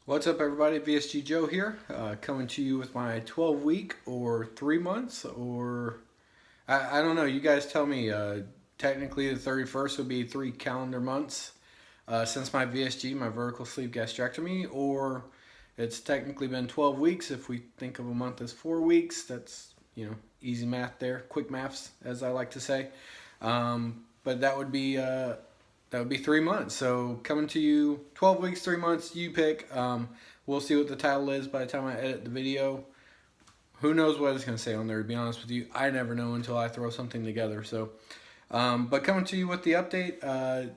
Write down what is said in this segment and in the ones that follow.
What's up, everybody? VSG Joe here, coming to you with my 12-week or 3 months, or I don't know. You guys tell me. Technically, the 31st would be 3 calendar months since my VSG, my vertical sleeve gastrectomy, or it's technically been 12 weeks if we think of a month as 4 weeks. That's, easy math there, quick maths, as I like to say. But that would be 3 months. So coming to you, 12 weeks, 3 months, you pick. We'll see what the title is by the time I edit the video. Who knows what it's going to say on there, to be honest with you. I never know until I throw something together. But coming to you with the update,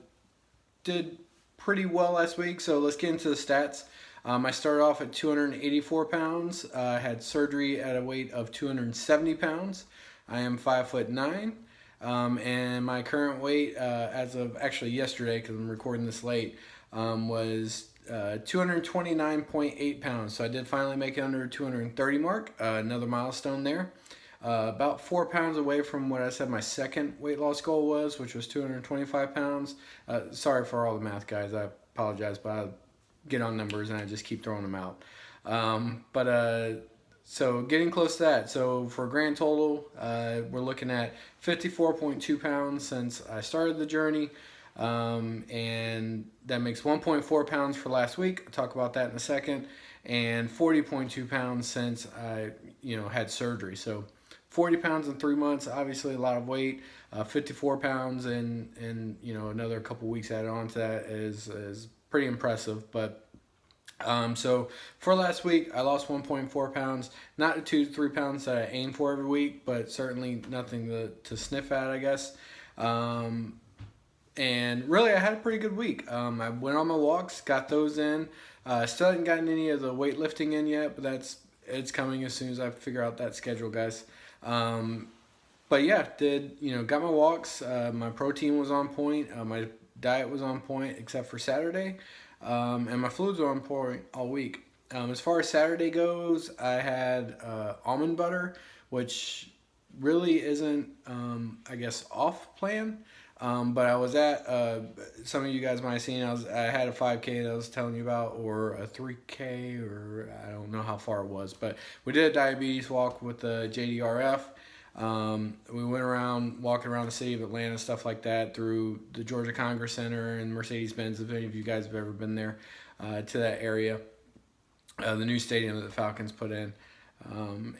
did pretty well last week. So let's get into the stats. I started off at 284 pounds. I had surgery at a weight of 270 pounds. I am 5'9". And my current weight, as of actually yesterday, because I'm recording this late, was 229.8 pounds. So I did finally make it under 230 mark, another milestone there. About 4 pounds away from what I said my second weight loss goal was, which was 225 pounds. Sorry for all the math, guys. I apologize, but I get on numbers and I just keep throwing them out. So getting close to that. So for a grand total, we're looking at 54.2 pounds since I started the journey. And that makes 1.4 pounds for last week. I'll talk about that in a second. And 40.2 pounds since I, had surgery. So 40 pounds in 3 months, obviously a lot of weight. 54 pounds and another couple weeks added on to that is pretty impressive. So for last week, I lost 1.4 pounds, not the 2 to 3 pounds that I aim for every week, but certainly nothing to sniff at, I guess. And really, I had a pretty good week. I went on my walks, got those in. Still haven't gotten any of the weightlifting in yet, but it's coming as soon as I figure out that schedule, guys. But yeah, got my walks. My protein was on point. My diet was on point, except for Saturday. And my fluids were on point all week. As far as Saturday goes, I had almond butter, which really isn't, I guess, off plan. But I was at, some of you guys might have seen, I had a 5K that I was telling you about, or a 3K, or I don't know how far it was. But we did a diabetes walk with the JDRF. We went around, walking around the city of Atlanta, stuff like that, through the Georgia Congress Center and Mercedes-Benz, if any of you guys have ever been there, to that area, the new stadium that the Falcons put in.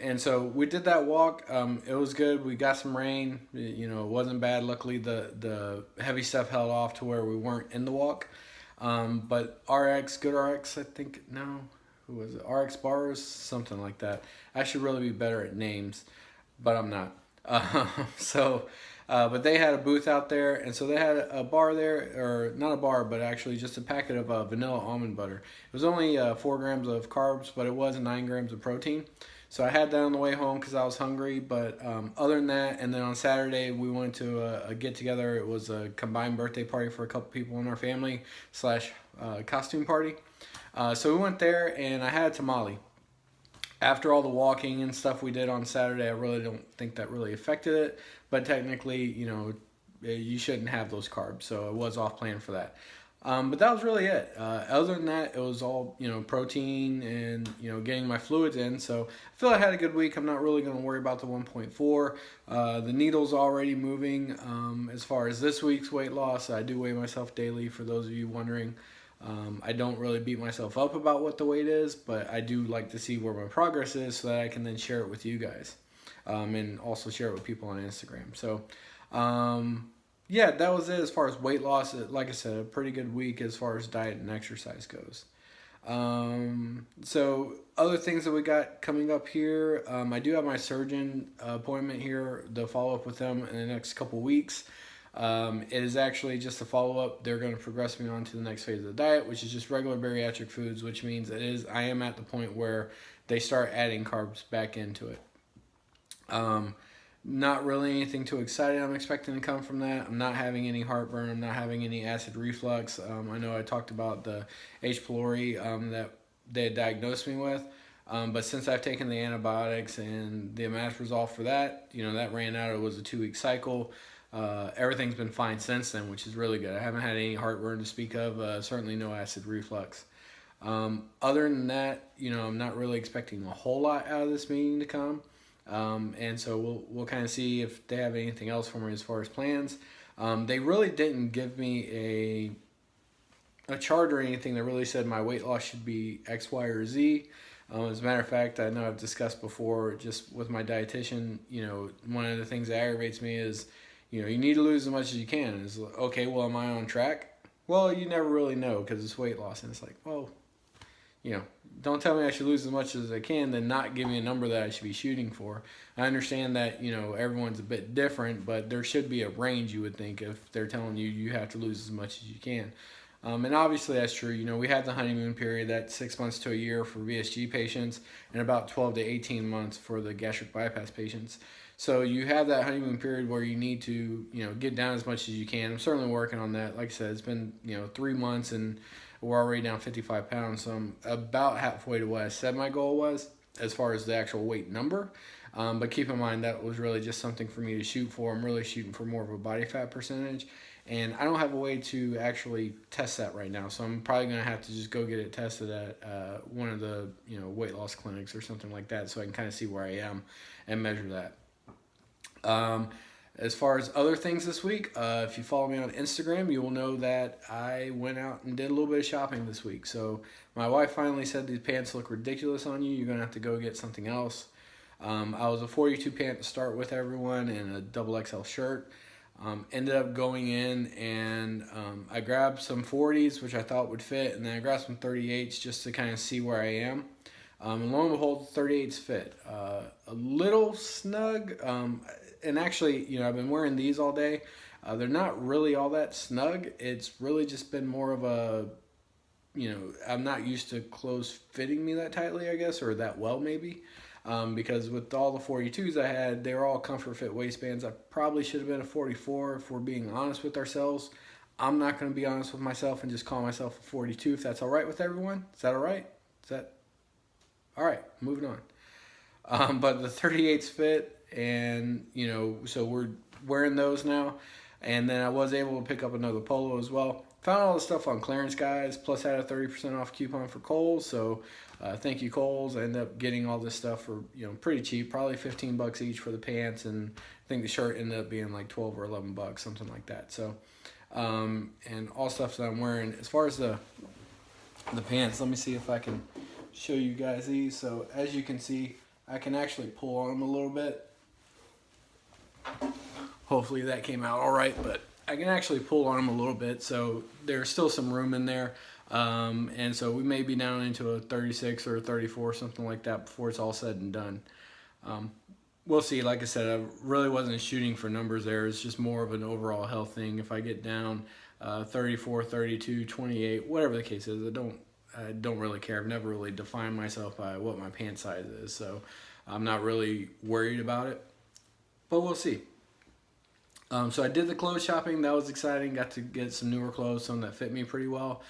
And so we did that walk. It was good. We got some rain. It wasn't bad. Luckily, the heavy stuff held off to where we weren't in the walk. But Good RX, I think, no, who was it? RX Bars, something like that. I should really be better at names, but I'm not. But they had a booth out there, and so they had a bar there, or not a bar, but actually just a packet of vanilla almond butter. It was only 4 grams of carbs, but it was 9 grams of protein. So I had that on the way home because I was hungry. But other than that, and then on Saturday we went to a get together. It was a combined birthday party for a couple people in our family / costume party. So we went there, and I had a tamale. After all the walking and stuff we did on Saturday, I really don't think that really affected it. But technically, you shouldn't have those carbs, so it was off plan for that. But that was really it. Other than that, it was all, protein and, getting my fluids in. So I feel I had a good week. I'm not really going to worry about the 1.4. The needle's already moving. As far as this week's weight loss, I do weigh myself daily, for those of you wondering. I don't really beat myself up about what the weight is, but I do like to see where my progress is so that I can then share it with you guys, and also share it with people on Instagram. So, yeah, that was it as far as weight loss. Like I said, a pretty good week as far as diet and exercise goes. So other things that we got coming up here, I do have my surgeon appointment here to follow up with them in the next couple weeks. It is actually just a follow-up. They're going to progress me on to the next phase of the diet, which is just regular bariatric foods, which means I am at the point where they start adding carbs back into it. Not really anything too exciting I'm expecting to come from that. I'm not having any heartburn. I'm not having any acid reflux. I know I talked about the H. pylori that they had diagnosed me with. But since I've taken the antibiotics and the omeprazole for that, that ran out. It was a 2-week cycle. Everything's been fine since then, which is really good. I haven't had any heartburn to speak of, certainly no acid reflux. Other than that, I'm not really expecting a whole lot out of this meeting to come. And so we'll kind of see if they have anything else for me as far as plans. They really didn't give me a chart or anything that really said my weight loss should be X, Y, or Z. As a matter of fact, I know I've discussed before just with my dietitian, one of the things that aggravates me is, you need to lose as much as you can. It's okay, well, am I on track? Well, you never really know because it's weight loss. And it's like, well, don't tell me I should lose as much as I can, then not give me a number that I should be shooting for. I understand that, everyone's a bit different, but there should be a range, you would think, if they're telling you you have to lose as much as you can. And obviously that's true. We have the honeymoon period, that's 6 months to a year for VSG patients and about 12 to 18 months for the gastric bypass patients. So you have that honeymoon period where you need to, get down as much as you can. I'm certainly working on that. Like I said, it's been, 3 months and we're already down 55 pounds. So I'm about halfway to what I said my goal was as far as the actual weight number. But keep in mind that was really just something for me to shoot for. I'm really shooting for more of a body fat percentage. And I don't have a way to actually test that right now. So I'm probably going to have to just go get it tested at one of the weight loss clinics or something like that so I can kind of see where I am and measure that. As far as other things this week, if you follow me on Instagram, you will know that I went out and did a little bit of shopping this week. So my wife finally said these pants look ridiculous on you. You're going to have to go get something else. I was a 42 pant to start with, everyone, and a double XL shirt. Ended up going in and I grabbed some 40s, which I thought would fit, and then I grabbed some 38s just to kind of see where I am. And lo and behold, 38s fit. A little snug, and actually, I've been wearing these all day. They're not really all that snug. It's really just been more of a, I'm not used to clothes fitting me that tightly, I guess, or that well maybe. Because with all the 42s I had, they were all comfort fit waistbands. I probably should have been a 44 if we're being honest with ourselves. I'm not going to be honest with myself and just call myself a 42 if that's all right with everyone. Is that all right? Is that all right? Moving on. But the 38s fit, and so we're wearing those now. And then I was able to pick up another polo as well. Found all the stuff on clearance, guys. Plus had a 30% off coupon for Kohl's. So thank you, Kohl's. I ended up getting all this stuff for pretty cheap, probably $15 each for the pants, and I think the shirt ended up being like $12 or $11, something like that. So and all stuff that I'm wearing. As far as the pants, let me see if I can show you guys these. So as you can see, I can actually pull on them a little bit. Hopefully that came out all right, but I can actually pull on them a little bit, so there's still some room in there. And so we may be down into a 36 or a 34, something like that, before it's all said and done. We'll see. Like I said, I really wasn't shooting for numbers there. It's just more of an overall health thing. If I get down 34, 32, 28, whatever the case is, I don't really care. I've never really defined myself by what my pant size is, so I'm not really worried about it. But we'll see. So I did the clothes shopping. That was exciting. Got to get some newer clothes, some that fit me pretty well.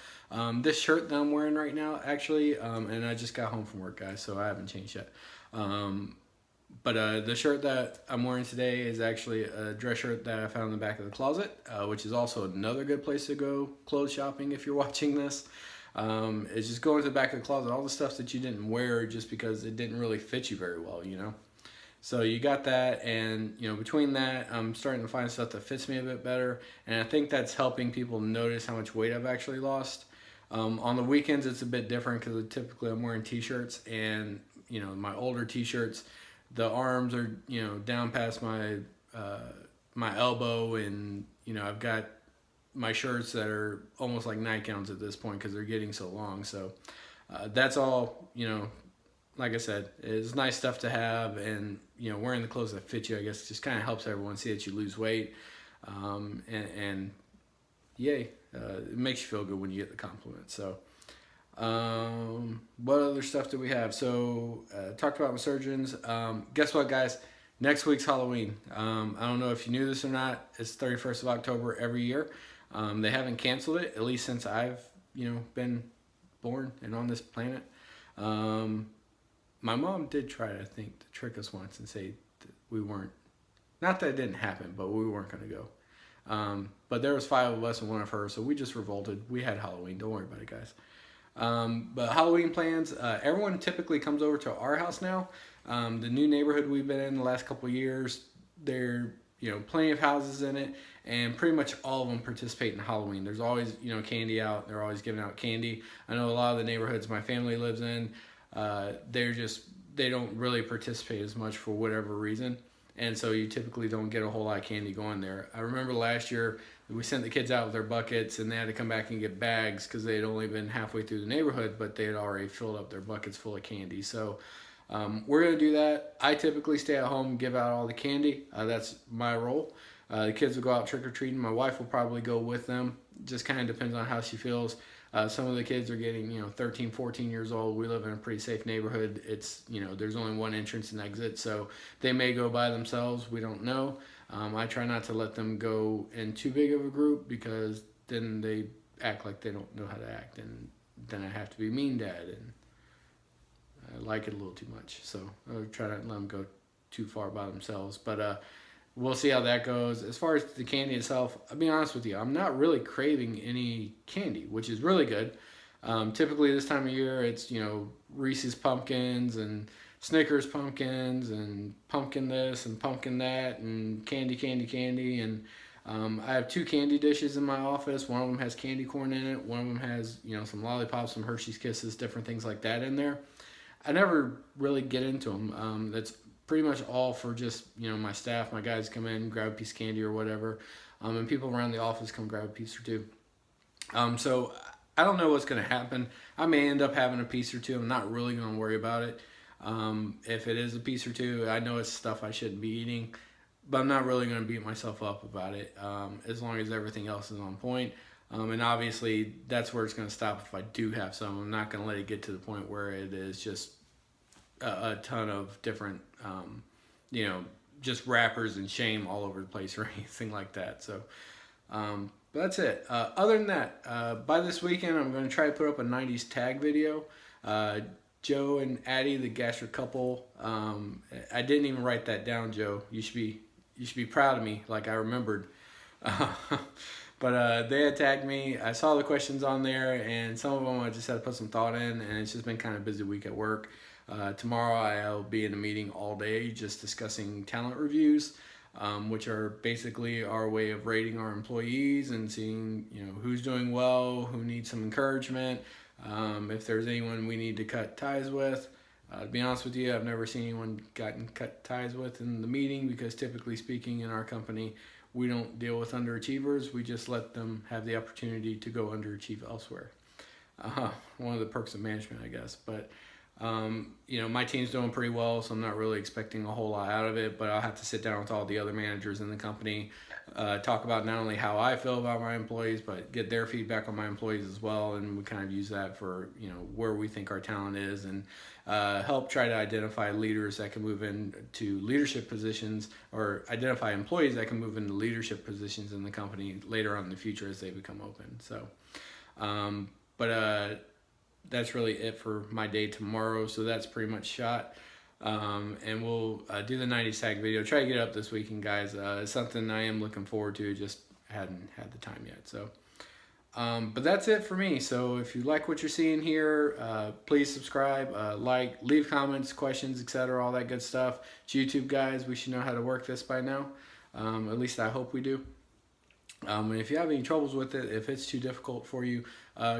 This shirt that I'm wearing right now, actually, and I just got home from work, guys, so I haven't changed yet. But the shirt that I'm wearing today is actually a dress shirt that I found in the back of the closet, which is also another good place to go clothes shopping if you're watching this. It's just going to the back of the closet, all the stuff that you didn't wear just because it didn't really fit you very well, So you got that, and between that, I'm starting to find stuff that fits me a bit better, and I think that's helping people notice how much weight I've actually lost. On the weekends, it's a bit different because typically I'm wearing t-shirts, and my older t-shirts, the arms are down past my my elbow, and I've got my shirts that are almost like nightgowns at this point because they're getting so long. So that's all like I said, it's nice stuff to have, and wearing the clothes that fit you, I guess, just kind of helps everyone see that you lose weight, and yay, it makes you feel good when you get the compliment. So what other stuff do we have? So talked about my surgeons. Guess what, guys? Next week's Halloween. I don't know if you knew this or not. It's 31st of October every year. They haven't canceled it, at least since I've been born and on this planet. My mom did try to, I think, to trick us once and say that we weren't, not that it didn't happen, but we weren't going to go. But there was 5 of us and one of her, so we just revolted. We had Halloween. Don't worry about it, guys. But Halloween plans, everyone typically comes over to our house now. The new neighborhood we've been in the last couple of years, there plenty of houses in it, and pretty much all of them participate in Halloween. There's always candy out. They're always giving out candy. I know a lot of the neighborhoods my family lives in, they don't really participate as much for whatever reason. And so you typically don't get a whole lot of candy going there. I remember last year we sent the kids out with their buckets and they had to come back and get bags because they had only been halfway through the neighborhood, but they had already filled up their buckets full of candy. So we're going to do that. I typically stay at home and give out all the candy. That's my role. The kids will go out trick-or-treating. My wife will probably go with them. Just kind of depends on how she feels. Some of the kids are getting 13, 14 years old. We live in a pretty safe neighborhood. It's there's only one entrance and exit, so they may go by themselves. We don't know. I try not to let them go in too big of a group because then they act like they don't know how to act, and then I have to be mean dad, and I like it a little too much. So I try not to let them go too far by themselves. But we'll see how that goes. As far as the candy itself, I'll be honest with you, I'm not really craving any candy, which is really good. Typically this time of year, it's, Reese's pumpkins and Snickers pumpkins and pumpkin this and pumpkin that and candy. And I have 2 candy dishes in my office. One of them has candy corn in it. One of them has, some lollipops, some Hershey's Kisses, different things like that in there. I never really get into them. That's pretty much all for just, my staff. My guys come in, grab a piece of candy or whatever. And people around the office come grab a piece or two. So I don't know what's going to happen. I may end up having a piece or two. I'm not really going to worry about it. If it is a piece or two, I know it's stuff I shouldn't be eating, but I'm not really going to beat myself up about it, as long as everything else is on point. And obviously that's where it's going to stop if I do have some. I'm not going to let it get to the point where it is just a ton of different, just wrappers and shame all over the place or anything like that. So, but that's it. Other than that, by this weekend, I'm going to try to put up a 90s tag video. Joe and Addie, the gastric couple. I didn't even write that down, Joe. You should be proud of me, like I remembered. But they had tagged me. I saw the questions on there, and some of them I just had to put some thought in, and it's just been kind of a busy week at work. Tomorrow I'll be in a meeting all day just discussing talent reviews, which are basically our way of rating our employees and seeing who's doing well, who needs some encouragement, if there's anyone we need to cut ties with. To be honest with you, I've never seen anyone gotten cut ties with in the meeting because typically speaking in our company, we don't deal with underachievers. We just let them have the opportunity to go underachieve elsewhere. One of the perks of management, I guess. But my team's doing pretty well, so I'm not really expecting a whole lot out of it, but I'll have to sit down with all the other managers in the company, talk about not only how I feel about my employees, but get their feedback on my employees as well, and we kind of use that for, where we think our talent is, and help try to identify leaders that can move into leadership positions, or identify employees that can move into leadership positions in the company later on in the future as they become open. So, that's really it for my day tomorrow. So that's pretty much shot. And we'll do the 90s tag video. Try to get it up this weekend, guys. It's something I am looking forward to. Just hadn't had the time yet. So, but that's it for me. So if you like what you're seeing here, please subscribe, like, leave comments, questions, etc., all that good stuff. It's YouTube, guys. We should know how to work this by now. At least I hope we do. And if you have any troubles with it, if it's too difficult for you,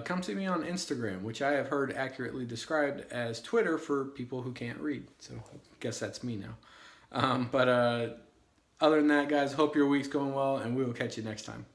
come see me on Instagram, which I have heard accurately described as Twitter for people who can't read. So I guess that's me now. But other than that, guys, hope your week's going well, and we will catch you next time.